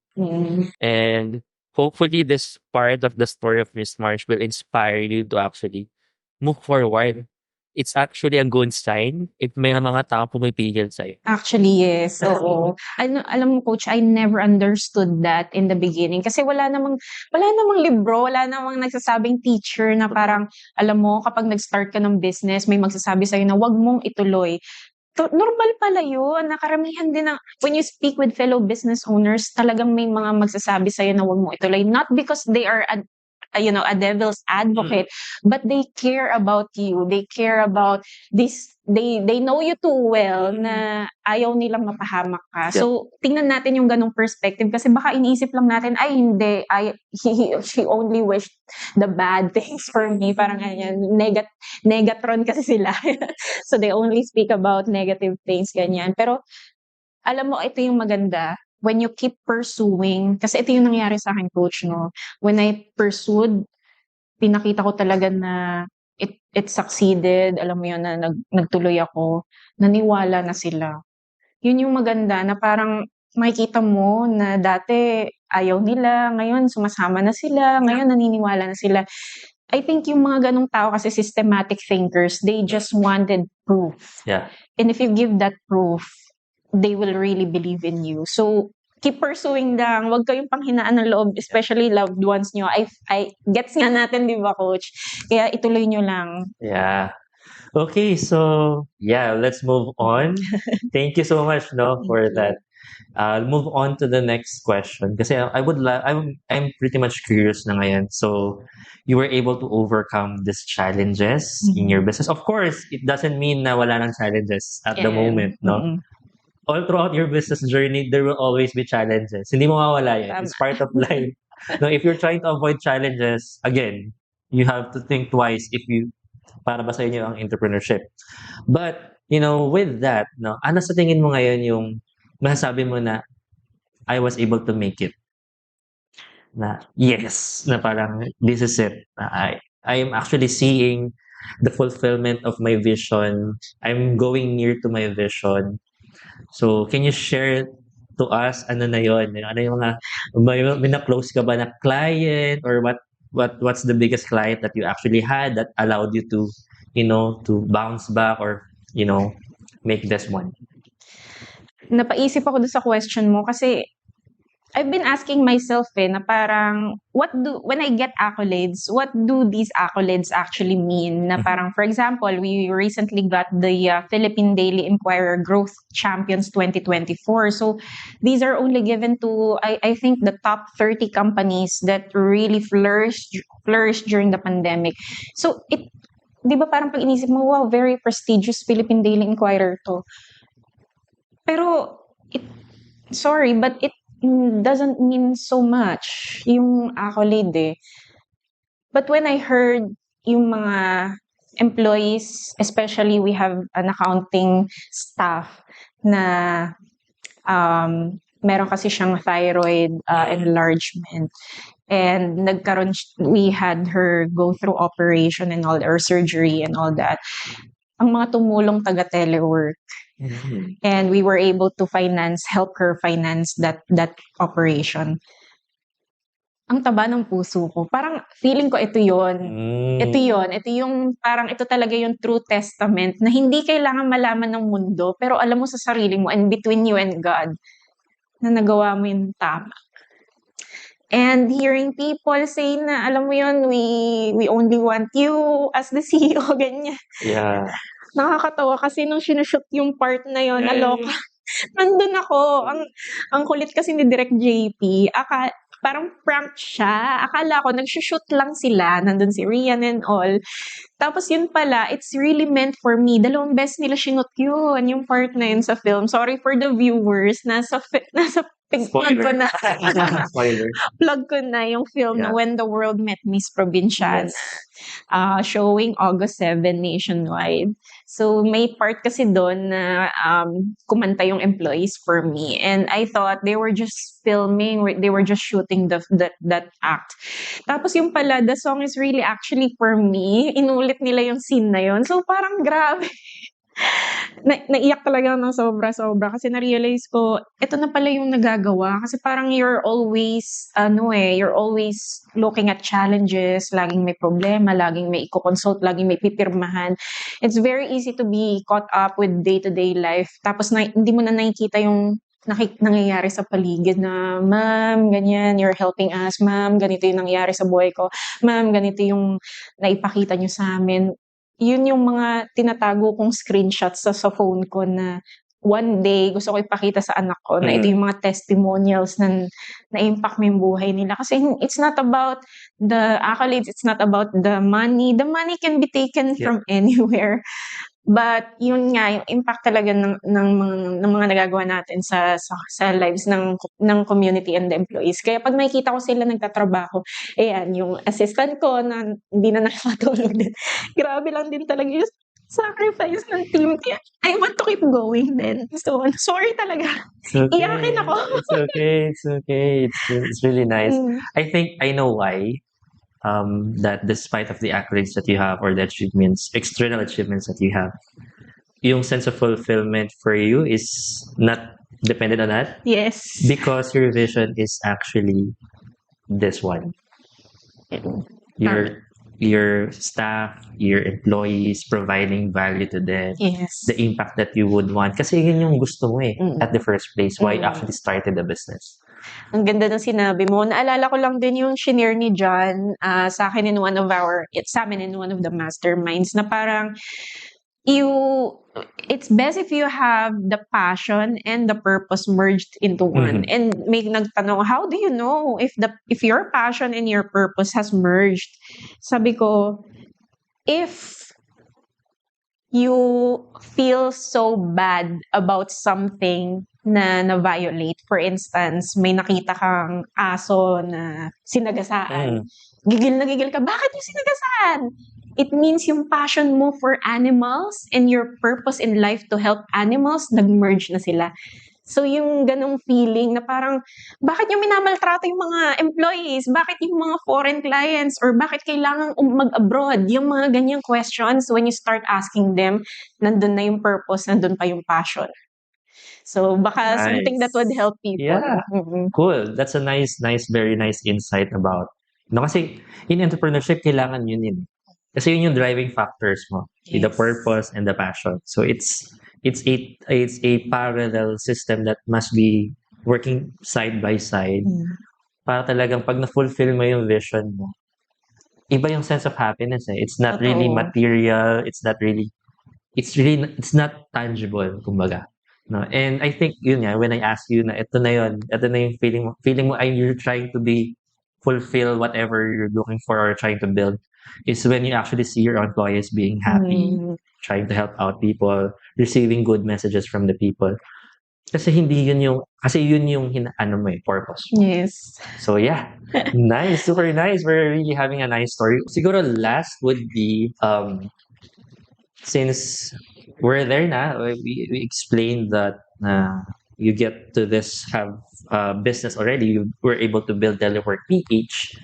And hopefully this part of the story of Miss Marsh will inspire you to actually move forward. It's actually a good sign if may mga tao pumipigil sa'yo. Actually, yes. Oo. Alam mo, Coach, I never understood that in the beginning. Kasi wala namang libro, wala namang nagsasabing teacher na parang, alam mo, kapag nag-start ka ng business, may magsasabi sa'yo na wag mong ituloy. Normal pala yun. Nakaramihan din when you speak with fellow business owners, talagang may mga magsasabi sa'yo na wag mong ituloy. Not because they are a devil's advocate, but they care about you. They care about this. They know you too well na ayaw nilang mapahamak ka. Yep. So, tingnan natin yung ganong perspective kasi baka iniisip lang natin, ay hindi, she only wished the bad things for me. Parang ganyan, negatron kasi sila. So, they only speak about negative things, ganyan. Pero, alam mo, ito yung maganda. When you keep pursuing, kasi ito yung nangyari sa akin, Coach, no? When I pursued, pinakita ko talaga na it succeeded. Alam mo yun, na nagtuloy ako. Naniwala na sila. Yun yung maganda, na parang makikita mo na dati ayaw nila, ngayon sumasama na sila, ngayon naniniwala na sila. I think yung mga ganong tao kasi systematic thinkers, they just wanted proof. Yeah. And if you give that proof, they will really believe in you. So, keep pursuing lang. Huwag kayong panghinaan ng loob, especially loved ones nyo. I gets nga natin, di ba, Coach? Kaya ituloy nyo lang. Yeah. Okay, so yeah, let's move on. Thank you so much, for that I'll move on to the next question kasi I'm pretty much curious na ngayon. So, you were able to overcome these challenges in your business. Of course, it doesn't mean na wala nang challenges at the moment, no? Mm-mm. All throughout your business journey, there will always be challenges. Hindi mawawala yan. It's part of life. No, if you're trying to avoid challenges, again, you have to think twice if you para ba sa inyo ang entrepreneurship. But, with that, no, ano sa tingin mo ngayon yung masasabi mo na I was able to make it? Na yes, na parang this is it. I am actually seeing the fulfillment of my vision. I'm going near to my vision. So, can you share to us ano na yon? Ano yung mga may na-close ka ba na client or what's the biggest client that you actually had that allowed you to to bounce back or make this one? Napaisip ako doon sa question mo kasi I've been asking myself na parang when I get accolades, what do these accolades actually mean? Na parang, for example, we recently got the Philippine Daily Inquirer Growth Champions 2024. So these are only given to, I think, the top 30 companies that really flourished during the pandemic. So di ba parang pag inisip mo, wow, very prestigious Philippine Daily Inquirer to. Pero, sorry, but it doesn't mean so much yung accolade But when I heard yung mga employees, especially we have an accounting staff na meron kasi siyang thyroid enlargement. And we had her go through operation and all, or surgery and all that. Ang mga tumulong taga-telework. And we were able to help her finance that operation. Ang taba ng puso ko. Parang feeling ko ito yon. Ito yon. Ito yung parang ito talaga yung true testament na hindi kailangan malaman ng mundo pero alam mo sa sarili mo and between you and God na nagawa mo yung tama. And hearing people say na alam mo yun, we only want you as the CEO, ganyan. Yeah. Nakakatawa kasi nung sinushoot yung part na yon, aloka. Nandun ako. Ang kulit kasi ni Direk JP. Parang prank siya. Akala ko nagsushoot lang sila. Nandun si Rian and all. Tapos yun pala, it's really meant for me. 2 beses nila sinut yun, yung part na yun sa film. Sorry for the viewers. Nasa plug ko na. Spoiler. Plug ko na yung film na When the World Met Miss Provinciana. Yes. Showing August 7 nationwide. So may part kasi doon na kumanta yung employees for me. And I thought they were just filming, they were just shooting that act. Tapos yung pala, the song is really actually for me. Inulit nila yung scene na yun. So parang grabe. Naiyak talaga ng sobra-sobra kasi na-realize ko, ito na pala yung nagagawa. Kasi parang you're always looking at challenges, laging may problema, laging may i-consult, laging may pipirmahan. It's very easy to be caught up with day-to-day life. Tapos hindi mo na nakikita yung nangyayari sa paligid na, ma'am, ganyan, you're helping us. Ma'am, ganito yung nangyayari sa buhay ko. Ma'am, ganito yung naipakita nyo sa amin. Yun yung mga tinatago kong screenshots sa phone ko na one day gusto ko ipakita sa anak ko na ito yung mga testimonials na na-impact mo yung buhay nila. Kasi it's not about the accolades, it's not about the money. The money can be taken from anywhere. But yun nga, yung impact talaga ng mga nagagawa natin sa lives ng community and the employees. Kaya pag makikita ko sila nagtatrabaho, ayan, yung assistant ko na hindi na nakakatulog din. Grabe lang din talaga yung sacrifice ng team. Kaya I want to keep going then. So, sorry talaga. It's okay. Iyakin ako. It's okay. It's really nice. I think I know why. That despite of the accolades that you have or the external achievements that you have, yung sense of fulfillment for you is not dependent on that. Yes. Because your vision is actually this one. Your staff, your employees, providing value to them. Yes. The impact that you would want. Kasi yun yung gusto mo at the first place. Why you actually started the business. Ang ganda ng sinabi mo. Naalala ko lang din yung shinare ni John sa akin sa amin in one of the masterminds na parang it's best if you have the passion and the purpose merged into one. And may nagtanong, how do you know if your passion and your purpose has merged? Sabi ko, if you feel so bad about something na violate, for instance, may nakita kang aso na sinagasaan, gigil na gigil ka, bakit yung sinagasaan? It means yung passion mo for animals and your purpose in life to help animals, nag-merge na sila. So yung ganong feeling na parang, bakit yung minamaltrato yung mga employees? Bakit yung mga foreign clients? Or bakit kailangan mag-abroad? Yung mga ganyang questions, when you start asking them, nandun na yung purpose, nandun pa yung passion. So baka something that would help people. Yeah. Cool. That's a very nice insight about, kasi in entrepreneurship, kailangan yun. Kasi yun yung driving factors mo, the Yes. purpose and the passion. So it's a parallel system that must be working side by side para talagang pag na-fulfill mo yung vision mo, iba yung sense of happiness. It's not really Totoo. material. It's not tangible, kumbaga. No? And I think yun nga, when I ask you na ito na yung feeling mo ay you're trying to fulfill whatever you're looking for or trying to build, is when you actually see your employees being happy, trying to help out people, receiving good messages from the people. Kasi yun yung purpose mo. Yes. So yeah, nice, super nice. We're really having a nice story. Siguro last would be, since we're there na, we explained that you get to have business already, you were able to build Telework PH.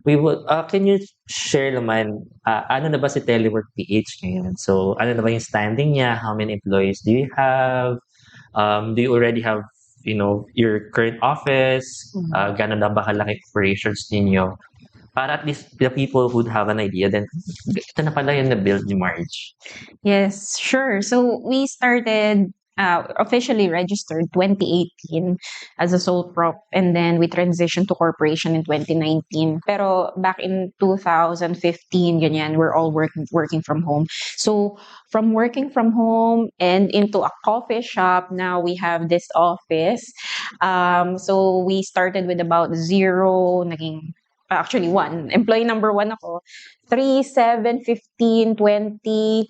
Can you share naman, ano na ba si Telework PH ngayon? So, ano na ba yung standing niya? How many employees do you have? Do you already have, your current office? Gano'n na ba kalaki operations ninyo? Para at least the people would have an idea, then ito na pala yung na-build ni Marge. Yes, sure. So we started officially registered 2018 as a sole prop, and then we transitioned to corporation in 2019. Pero back in 2015, ganyan, we're all working from home. So from working from home and into a coffee shop, now we have this office. So we started with about 0, naging actually 1. Employee number 1 ako. 3, 7, 15, 20.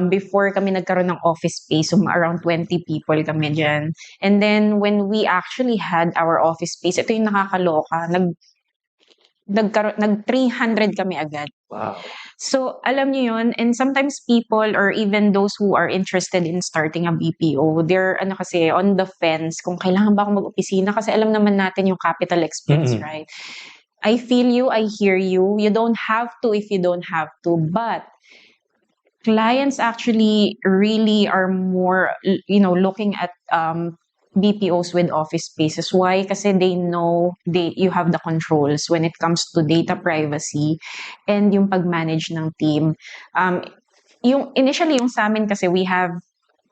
Before kami nagkaroon ng office space, so around 20 people kami dyan. And then when we actually had our office space, ito yung nakakaloka, nag 300 kami agad. Wow. So, alam niyo yun, and sometimes people or even those who are interested in starting a BPO, they're kasi on the fence kung kailangan ba ako mag-opisina kasi alam naman natin yung capital expense, right? I feel you, I hear you. You don't have to if you don't have to, but clients actually really are more, looking at BPOs with office spaces. Why? Kasi they know you have the controls when it comes to data privacy and yung pag-manage ng team. Initially yung sa amin kasi we have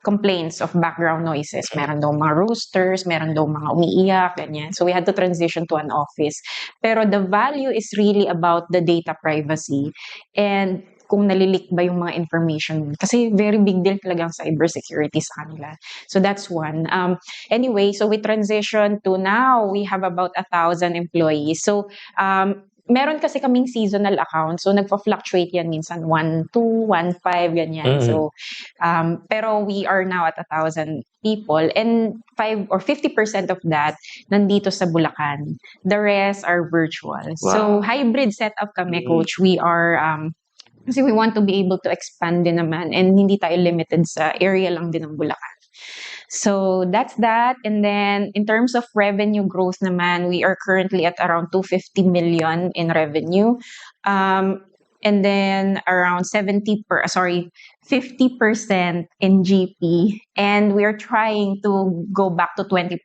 complaints of background noises. Meron daw mga roosters, meron daw mga umiiyak, ganyan. So we had to transition to an office. Pero the value is really about the data privacy and kung nalilik ba yung mga information. Kasi very big deal talaga ang cybersecurity sa kanila. So that's one. Anyway, so we transitioned to now we have about 1,000 employees. So meron kasi kaming seasonal account. So, nagpa-fluctuate yan minsan 1, 2, 1, 5, ganyan. So, pero we are now at 1,000 people and 5 or 50% of that nandito sa Bulacan. The rest are virtual. Wow. So, hybrid setup kami, Coach. We are, kasi we want to be able to expand din naman and hindi tayo limited sa area lang din ng Bulacan. So that's that. And then in terms of revenue growth naman, we are currently at around 250 million in revenue. And then around 50% in GP. And we are trying to go back to 20%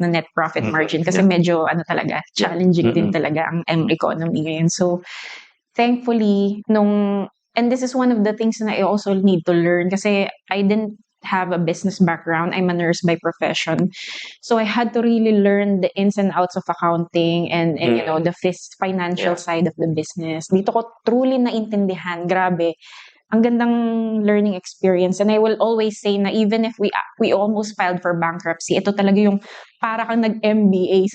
na net profit margin kasi medyo talaga, challenging din talaga ang economy ngayon. So thankfully, and this is one of the things na I also need to learn kasi I didn't have a business background. I'm a nurse by profession. So I had to really learn the ins and outs of accounting and the financial side of the business. Dito ko truly naintindihan, grabe, ang gandang learning experience. And I will always say na even if we almost filed for bankruptcy, ito talaga yung para kang nag-MBA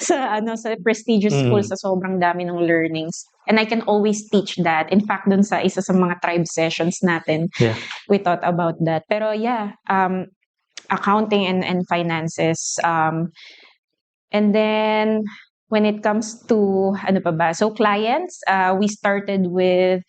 sa prestigious school Mm. sa sobrang dami ng learnings. And I can always teach that. In fact, dun sa isa sa mga tribe sessions natin, Yeah. we thought about that. Pero yeah, accounting and finances. And then when it comes to ano pa ba? So clients, we started with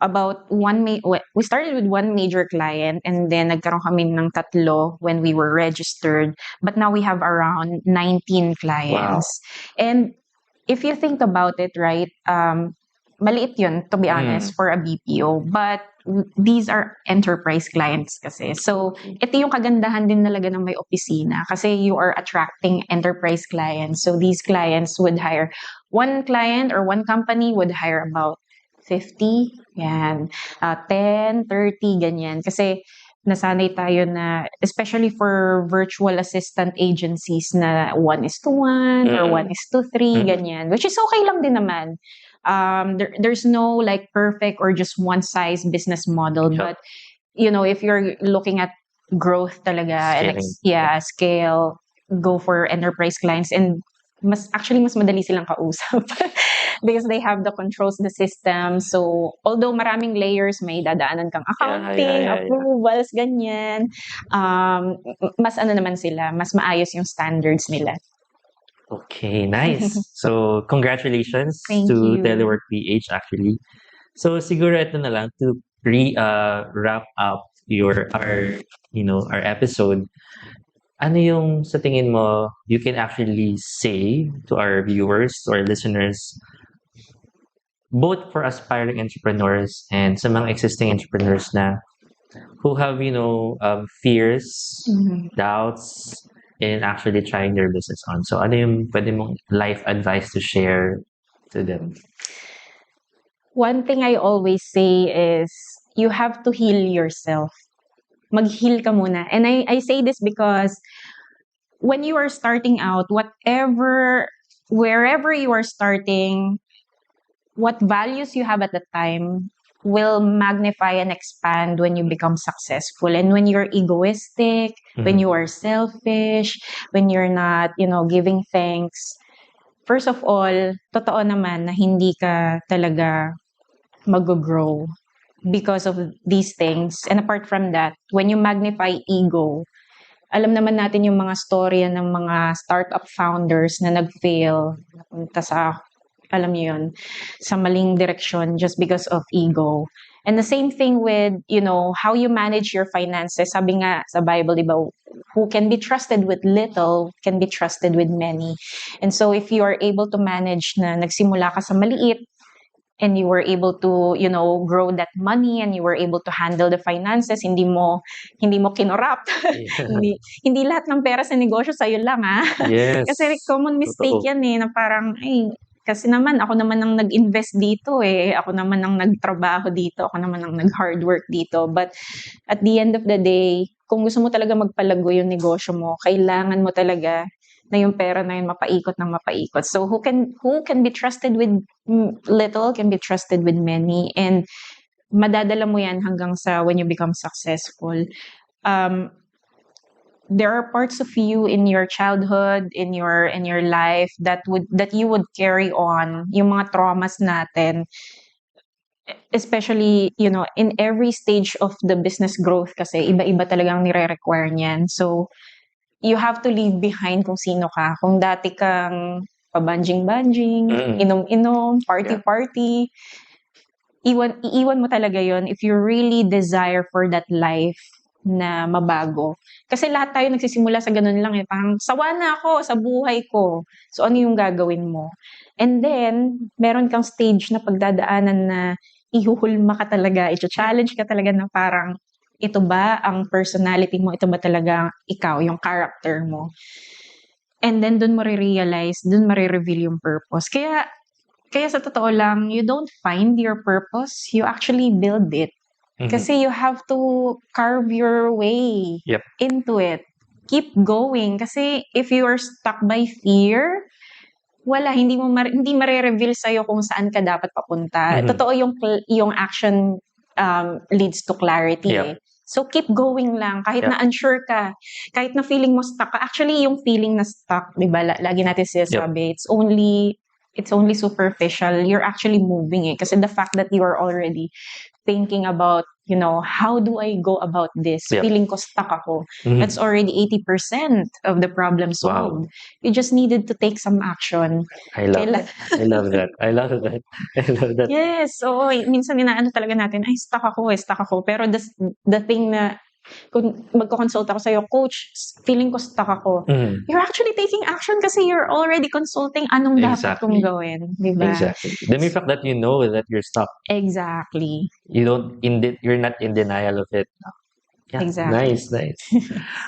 we started with one major client, and then nagkaroon kami ng tatlo when we were registered, but now we have around 19 clients. And if you think about it, right, maliit yun, to be honest, for a BPO, but these are enterprise clients kasi. So ito yung kagandahan din talaga ng may opisina, kasi you are attracting enterprise clients. So these clients would hire, one client or one company would hire about 50, yan, 10, 30, ganyan. Kasi nasanay tayo na, especially for virtual assistant agencies, na 1:1 or 1:3, ganyan. Which is okay lang din naman. There's no like perfect or just one size business model. Sure. But, if you're looking at growth talaga, and scale, go for enterprise clients. And mas madali silang kausap because they have the controls, the system. So although maraming layers, may dadaanan kang accounting, Yeah. approvals, ganyan. Mas naman sila, mas maayos yung standards nila. Okay, nice. So, congratulations Thank to you. Telework PH actually. So, siguro ito na lang to wrap up our episode. Ano yung sa tingin mo you can actually say to our viewers, to our listeners, both for aspiring entrepreneurs and sa mga existing entrepreneurs na who have, fears, doubts in actually trying their business on. So, ano yung pwede mong life advice to share to them? One thing I always say is you have to heal yourself. Mag-heal ka muna. And I say this because when you are starting out, wherever you are starting, what values you have at the time will magnify and expand when you become successful. And when you're egoistic, when you are selfish, when you're not, giving thanks, first of all, totoo naman na hindi ka talaga mag-grow because of these things. And apart from that, when you magnify ego, alam naman natin yung mga storya ng mga startup founders na nag-fail, napunta sa, alam niyo yun, sa maling direksyon just because of ego. And the same thing with, how you manage your finances. Sabi nga sa Bible, diba, who can be trusted with little can be trusted with many. And so if you are able to manage na nagsimula ka sa maliit, and you were able to, grow that money, and you were able to handle the finances, hindi mo kinorap. hindi lahat ng pera sa negosyo sa'yo lang, ha? Yes. Kasi common mistake yan na parang, kasi naman, ako naman ang nag-invest dito ako naman ang nagtrabaho dito, ako naman ang nag-hard work dito. But at the end of the day, kung gusto mo talaga magpalago yung negosyo mo, kailangan mo talaga na yung pera na yun mapaikot ng mapaikot. So who can be trusted with little can be trusted with many, and madadala mo yan hanggang sa when you become successful. There are parts of you in your childhood, in your life that you would carry on, yung mga traumas natin, especially in every stage of the business growth, kasi iba-iba talagang nire-require niyan. So you have to leave behind kung sino ka. Kung dati kang pabanjing-banjing, inom-inom, party-party, iiwan mo talaga yon if you really desire for that life na mabago. Kasi lahat tayo nagsisimula sa ganun lang parang sawa na ako sa buhay ko. So ano yung gagawin mo? And then, meron kang stage na pagdadaanan na ihuhulma ka talaga, i-challenge ka talaga na parang, ito ba ang personality mo? Ito ba talaga ikaw, yung character mo? And then, dun mo re-realize, dun re-reveal yung purpose. Kaya sa totoo lang, you don't find your purpose, you actually build it. Kasi you have to carve your way into it. Keep going. Kasi if you are stuck by fear, hindi mare-reveal sa'yo kung saan ka dapat papunta. Totoo yung action leads to clarity Yep. eh. So keep going lang kahit Yep. na unsure ka, kahit na feeling mo stuck ka. Actually, yung feeling na stuck, 'di ba? Lagi natin sinasabi, it's only superficial. You're actually moving eh. Kasi the fact that you are already thinking about, how do I go about this? Yep. Feeling ko stuck ako. Mhm. That's already 80% of the problem solved. You just needed to take some action. I love Kaila- that. I love that. I love that. I love that. Yes, oo. Minsan inaano talaga natin, ay, stuck ako. Pero the thing na, kung magko-consult ako sa'yo, coach, feeling ko stuck ako. Mhm. You're actually taking action kasi you're already consulting anong dapat kong Exactly. gawin. Diba? Exactly. The mere fact that you know that you're stuck, Exactly. you're not in denial of it. Yeah, Exactly. nice.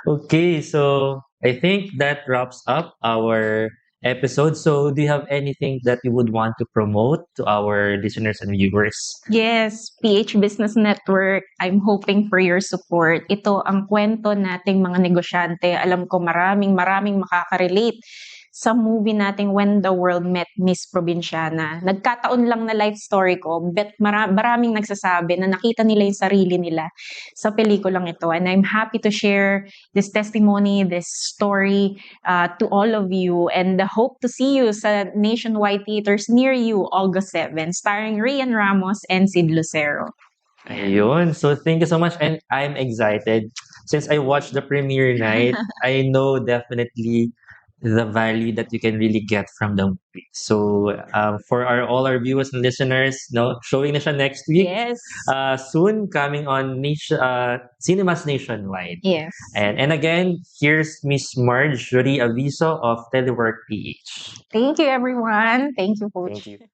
Okay, so I think that wraps up our episode. So do you have anything that you would want to promote to our listeners and viewers? Yes, PH Business Network, I'm hoping for your support. Ito ang kwento nating mga negosyante. Alam ko maraming makaka-relate sa movie nating When the World Met Miss Provinciana. Nagkataon lang na life story ko, but maraming nagsasabi na nakita nila yung sarili nila sa pelikulang ito. And I'm happy to share this testimony, this story to all of you. And hope to see you sa nationwide theaters near you August 7, starring Rian Ramos and Sid Lucero. Ayun. So thank you so much. And I'm excited. Since I watched the premiere night, I know definitely the value that you can really get from the movie. So for all our viewers and listeners, showing na siya next week. Yes. Soon coming on cinemas nationwide. Yes. And again, here's Miss Marjorie Aviso of Telework PH. Thank you, everyone. Thank you, Coach. Thank you.